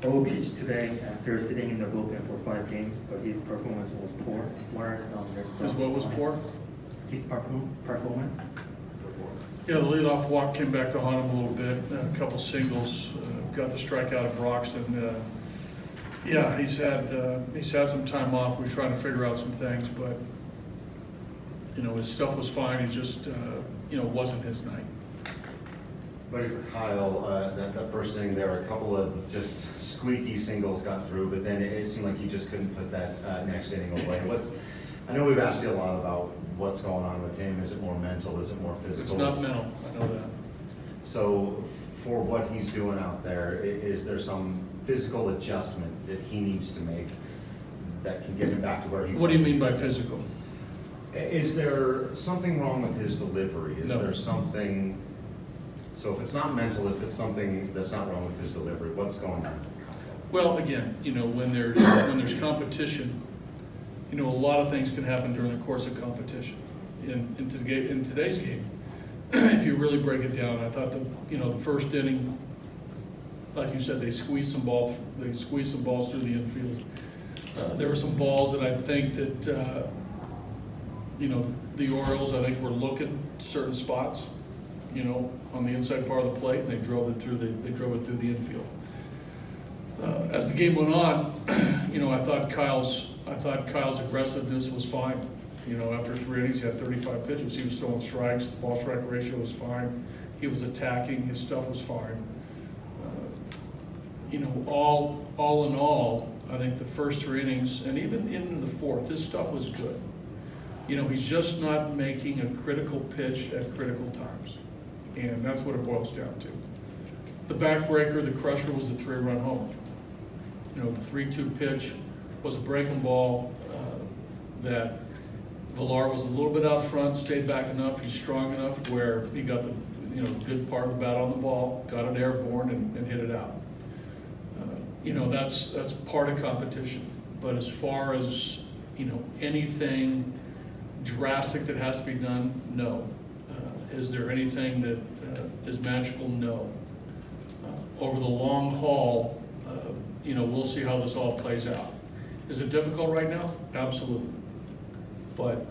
Bo pitched today after sitting in the bullpen for 5 games, but his performance was poor. What are some of your His thoughts what was on poor? his performance? Yeah, the leadoff walk came back to haunt him a little bit. A couple singles, got the strikeout at Broxton. Yeah, he's had some time off. We're trying to figure out some things, but his stuff was fine. He just wasn't his night. Buddy, for Kyle, that first inning there, a couple of just squeaky singles got through, but then it seemed like you just couldn't put that next inning away. I know we've asked you a lot about what's going on with him. Is it more mental? Is it more It's physical? not mental, I know that. So for what he's doing out there, is there some physical adjustment that he needs to make that can get him back to where he was? What do you mean by physical? Is there something wrong with his delivery? Is No. there something, so if it's not mental, if it's something that's not wrong with his delivery, what's going on? Well, again, when there's competition, a lot of things can happen during the course of competition. In today's game, if you really break it down, I thought the first inning, like you said, they squeezed some balls through the infield. There were some balls that I think that the Orioles, I think, were looking certain spots, on the inside part of the plate, and they drove it through the infield. As the game went on, I thought Kyle's aggressiveness was fine. After 3 innings, he had 35 pitches. He was throwing strikes. The ball strike ratio was fine. He was attacking. His stuff was fine. All in all, I think the first 3 innings, and even into the fourth, his stuff was good. He's just not making a critical pitch at critical times. And that's what it boils down to. The backbreaker, the crusher, was the 3-run home. The 3-2 pitch was a breaking ball that Villar was a little bit out front, stayed back enough, he's strong enough where he got the good part of the bat on the ball, got it airborne and hit it out. That's part of competition. But as far as anything drastic that has to be done, no. Is there anything that is magical? No. Over the long haul, we'll see how this all plays out. Is it difficult right now? Absolutely. But,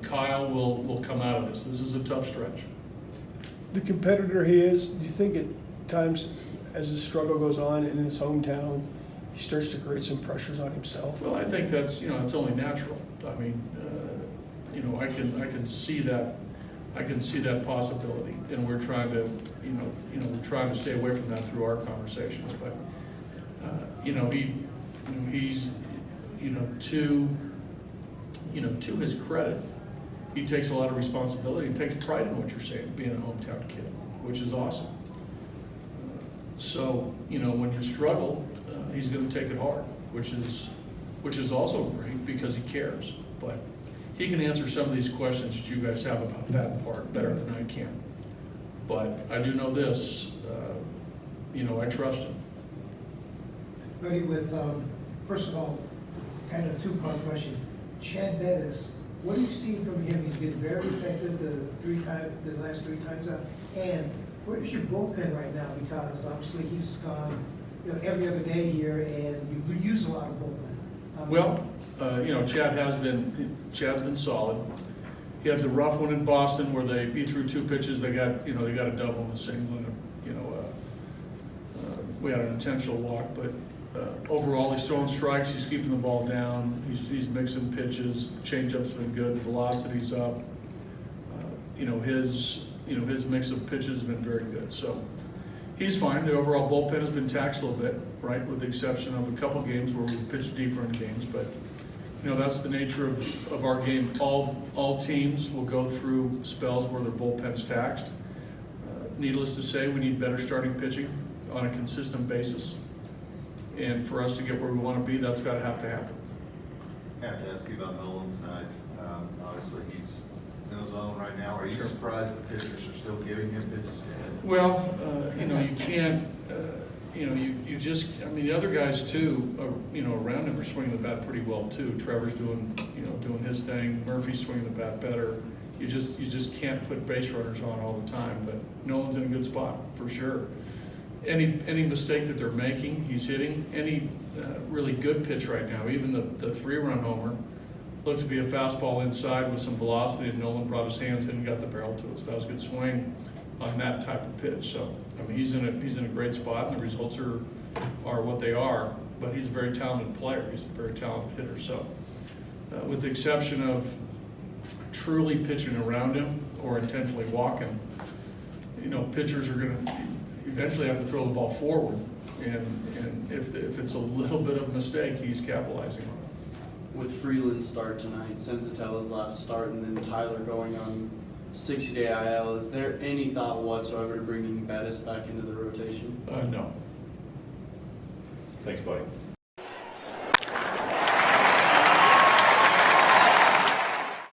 Kyle will come out of this. This is a tough stretch. The competitor he is, do you think at times as his struggle goes on in his hometown, he starts to create some pressures on himself? Well, I think that's, it's only natural. I mean, I can see that. I can see that possibility, and we're trying to, we're trying to stay away from that through our conversations. But, he's, to his credit, he takes a lot of responsibility and takes pride in what you're saying, being a hometown kid, which is awesome. So, when you struggle, he's going to take it hard, which is also great because he cares. But he can answer some of these questions that you guys have about that part better than I can. But I do know this, I trust him. Buddy, with, first of all, kind of a two-part question. Chad Bettis, what have you seen from him? He's been very effective the last 3 times out. And where is your bullpen right now? Because obviously he's gone, every other day here, and you've used a lot of bullpen. Well, Chad's been solid. He had the rough one in Boston where he threw 2 pitches. They got a double and a single, and we had an intentional walk. But overall, he's throwing strikes. He's keeping the ball down. He's mixing pitches. The changeup's been good. The velocity's up. His mix of pitches has been very good. So he's fine. The overall bullpen has been taxed a little bit, right, with the exception of a couple games where we've pitched deeper in games. But that's the nature of our game. All teams will go through spells where their bullpen's taxed. Needless to say, we need better starting pitching on a consistent basis. And for us to get where we want to be, that's got to happen. I have to ask you about Nolan's night. Obviously, he's in his zone right now. Are you Sure. surprised the pitchers are still giving him pitches to hit? Well, you can't, you just, the other guys too, around him are swinging the bat pretty well too. Trevor's doing his thing. Murphy's swinging the bat better. You just can't put base runners on all the time. But Nolan's in a good spot for sure. any mistake that they're making, he's hitting. Any really good pitch right now, even the 3-run homer, looked to be a fastball inside with some velocity, and Nolan brought his hands in and got the barrel to it. So that was a good swing on that type of pitch. So I mean, he's in a great spot, and the results are what they are. But he's a very talented player. He's a very talented hitter. So with the exception of truly pitching around him or intentionally walking, you know, pitchers are going to eventually have to throw the ball forward. And if it's a little bit of a mistake, he's capitalizing on it. With Freeland's start tonight, Senzatella's last start, and then Tyler going on 60-day IL, is there any thought whatsoever to bringing Bettis back into the rotation? No. Thanks, buddy.